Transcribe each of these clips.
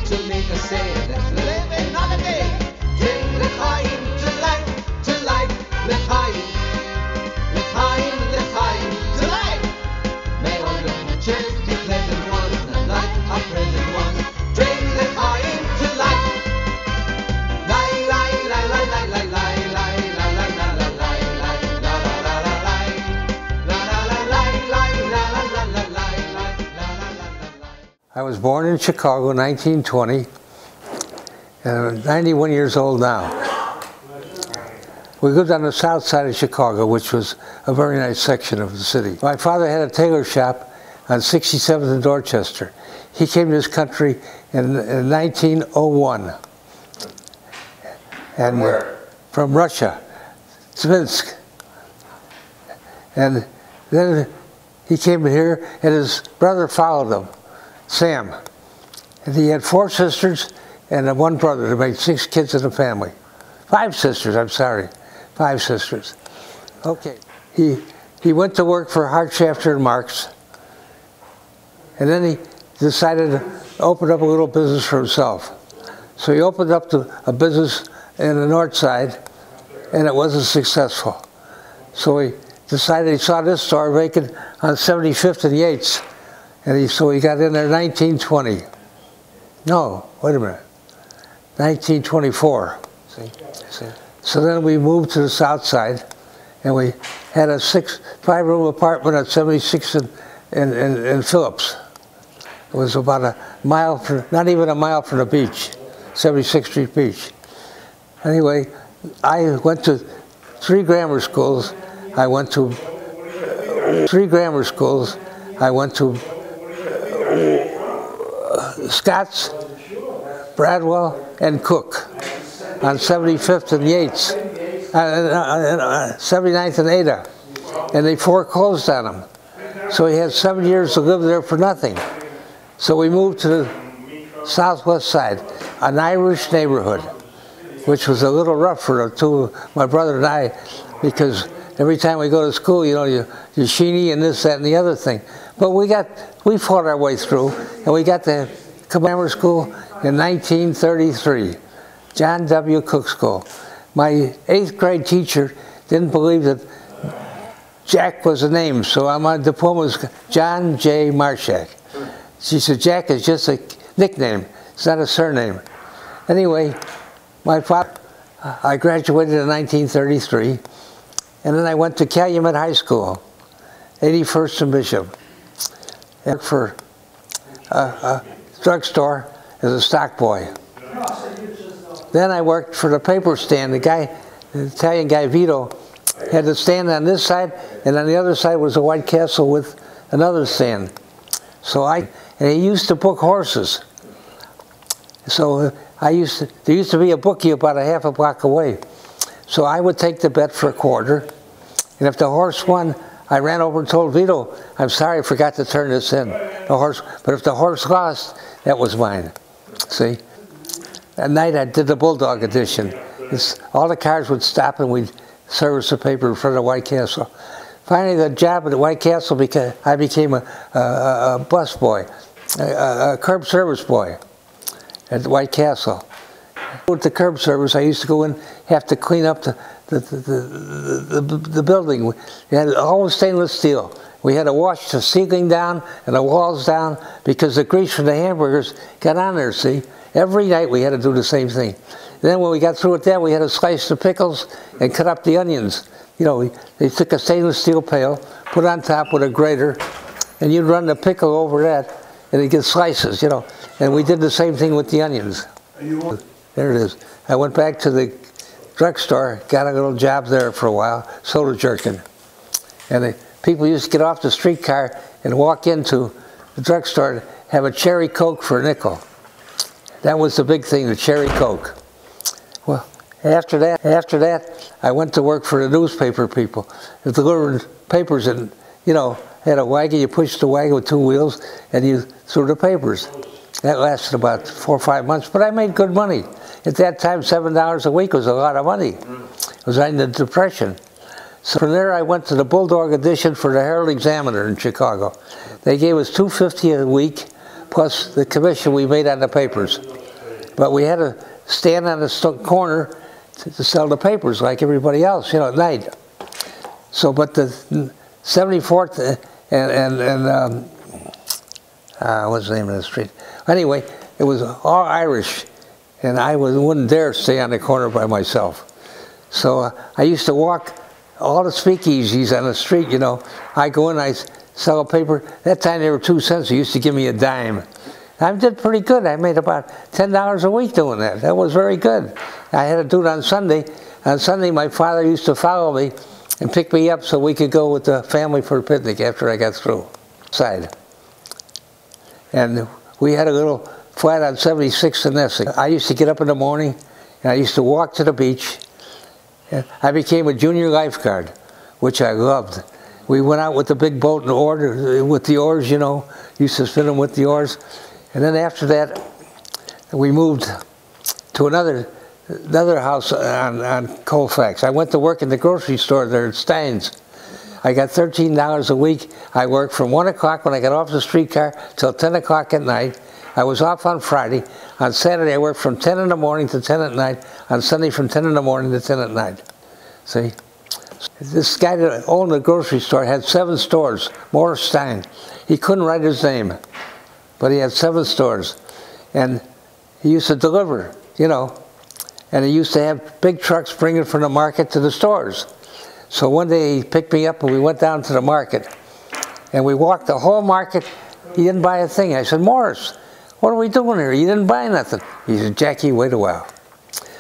to make a say. Let's live another day. Drink l'chaim to life, l'chaim, l'chaim, l'chaim to life. May all your futures be pleasant ones, and like our present ones. Drink l'chaim to life. Lai, lai, lai, lai, lai, lai, lai, lai, lai, lai, lai, lai, lai, lai, la, la, la, la, lai, la, la, la, lai, lai, la, la, la, la, lai, lai, la, la, la, la. I was born in Chicago in 1920, and I'm 91 years old now. We lived on the south side of Chicago, which was a very nice section of the city. My father had a tailor shop on 67th and Dorchester. He came to this country in 1901. And where? From Russia, Minsk. And then he came here, and his brother followed him, Sam. And he had 4 sisters and one brother to make 6 kids in the family. 5 sisters, I'm sorry. 5 sisters. Okay. He went to work for Hartshafter and Marx, and then he decided to open up a little business for himself. So he opened up a business in the north side, and it wasn't successful. So he decided, he saw this store vacant on 75th and Yates, and so he got in there in 1920. No, wait a minute. 1924. See? So then we moved to the south side, and we had a 5-room apartment at 76th and Phillips. It was about a mile, not even a mile from the beach, 76th Street Beach. Anyway, I went to 3 grammar schools. I went to 3 grammar schools. I went to Scott's, Bradwell, and Cook on 75th and Yates, 79th and Ada, and they foreclosed on him. So he had 7 years to live there for nothing. So we moved to the southwest side, an Irish neighborhood, which was a little rough for the two, my brother and I, because every time we go to school, you know, you're sheeny and this, that, and the other thing. But we fought our way through, and we got to grammar school in 1933, John W. Cook School. My 8th grade teacher didn't believe that Jack was a name, so my diploma was John J. Marshak. She said, Jack is just a nickname, it's not a surname. Anyway, my father, I graduated in 1933, and then I went to Calumet High School, 81st and Bishop. I worked for a drugstore as a stock boy. Then I worked for the paper stand. The Italian guy Vito, had the stand on this side, and on the other side was a White Castle with another stand. So and he used to book horses. So there used to be a bookie about a half a block away. So I would take the bet for a quarter, and if the horse won, I ran over and told Vito, I'm sorry, I forgot to turn this in. But if the horse lost, that was mine. See? At night I did the Bulldog edition. All the cars would stop and we'd service the paper in front of White Castle. Finally, the job at the White Castle, I became a bus boy, a curb service boy at the White Castle. With the curb service, I used to go in, have to clean up the building. We had all stainless steel. We had to wash the ceiling down and the walls down because the grease from the hamburgers got on there, see? Every night we had to do the same thing. Then when we got through with that, we had to slice the pickles and cut up the onions. You know, they took a stainless steel pail, put on top with a grater, and you'd run the pickle over that, and it'd get slices, you know. And we did the same thing with the onions. There it is. I went back to the drugstore, got a little job there for a while, soda jerking. And the people used to get off the streetcar and walk into the drugstore to have a cherry Coke for a nickel. That was the big thing, the cherry Coke. Well, after that, I went to work for the newspaper people. If delivered papers and, you know, had a wagon, you pushed the wagon with 2 wheels and you threw the papers. That lasted about 4 or 5 months, but I made good money. At that time, $7 a week was a lot of money. It was in the Depression. So from there, I went to the Bulldog edition for the Herald Examiner in Chicago. They gave us $2.50 a week plus the commission we made on the papers. But we had to stand on the corner to sell the papers like everybody else, you know, at night. So, but the 74th what's the name of the street? Anyway, it was all Irish, and I wouldn't dare stay on the corner by myself. So I used to walk all the speakeasies on the street, you know. I go in, I sell a paper. That time they were 2 cents. They used to give me a dime. I did pretty good. I made about $10 a week doing that. That was very good. I had to do it on Sunday. On Sunday, my father used to follow me and pick me up so we could go with the family for a picnic after I got through. And we had a little flat on 76th and Essex. I used to get up in the morning, and I used to walk to the beach. And I became a junior lifeguard, which I loved. We went out with the big boat and with the oars, you know. Used to spin them with the oars. And then after that, we moved to another house on Colfax. I went to work in the grocery store there at Stein's. I got $13 a week. I worked from 1 o'clock when I got off the streetcar till 10 o'clock at night. I was off on Friday. On Saturday, I worked from 10 in the morning to 10 at night. On Sunday, from 10 in the morning to 10 at night. See? This guy that owned the grocery store had 7 stores, Morris Stein. He couldn't write his name, but he had 7 stores. And he used to deliver, you know. And he used to have big trucks bringing from the market to the stores. So one day he picked me up and we went down to the market. And we walked the whole market. He didn't buy a thing. I said, Morris, what are we doing here? You didn't buy nothing. He said, Jackie, wait a while.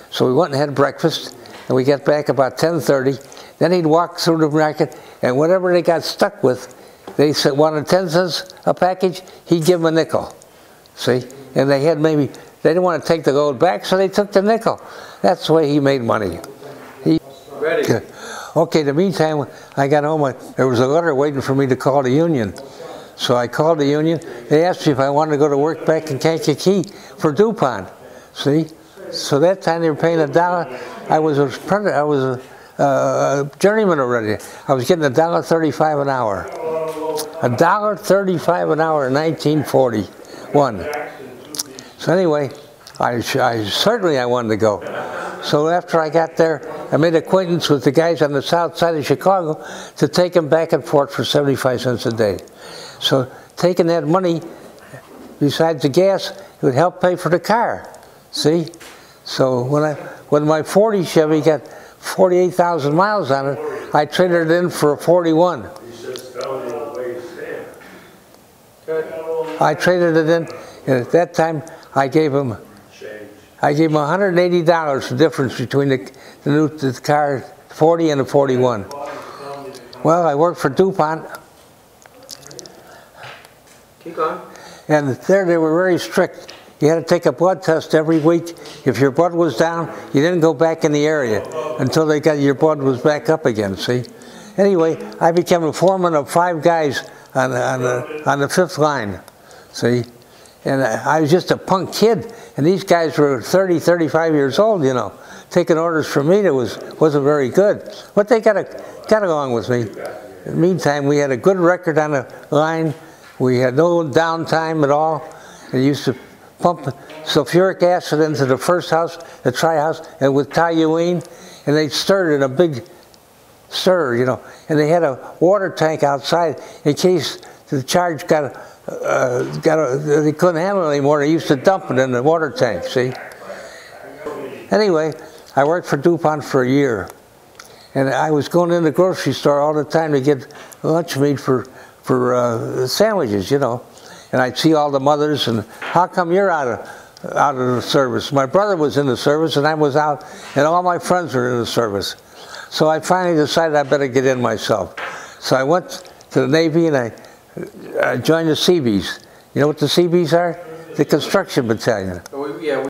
So we went and had breakfast, and we got back about 10:30. Then he'd walk through the market, and whatever they got stuck with, they said wanted 10 cents a package, he'd give them a nickel. See? And they didn't want to take the load back, so they took the nickel. That's the way he made money. Ready. Okay, in the meantime, I got home, there was a letter waiting for me to call the union. So I called the union. They asked me if I wanted to go to work back in Kankakee for DuPont. See? So that time they were paying $1. I was a journeyman already. I was getting $1.35 an hour. $1.35 an hour in 1941. So anyway, I certainly wanted to go. So after I got there, I made acquaintance with the guys on the south side of Chicago to take them back and forth for 75 cents a day. So taking that money, besides the gas, it would help pay for the car. See? So when my 40 Chevy got 48,000 miles on it, I traded it in for a 41. I traded it in, and at that time I gave him $180, the difference between the car 40 and the 41. Well, I worked for DuPont. Keep going. And there they were very strict. You had to take a blood test every week. If your blood was down, you didn't go back in the area until they got your blood was back up again, see? Anyway, I became a foreman of 5 guys on the 5th line, see? And I was just a punk kid, and these guys were 30, 35 years old, you know. Taking orders from me that wasn't very good. But they got along with me. In the meantime, we had a good record on the line. We had no downtime at all. They used to pump sulfuric acid into the first house, the tri-house, and with toluene, and they stirred in a big stir, you know. And they had a water tank outside in case the charge they couldn't handle it anymore. They used to dump it in the water tank, see? Anyway, I worked for DuPont for a year. And I was going in the grocery store all the time to get lunch meat for sandwiches, you know. And I'd see all the mothers, and how come you're out of the service? My brother was in the service, and I was out, and all my friends were in the service. So I finally decided I better get in myself. So I went to the Navy, and I joined the Seabees. You know what the Seabees are? The construction battalion. Yeah.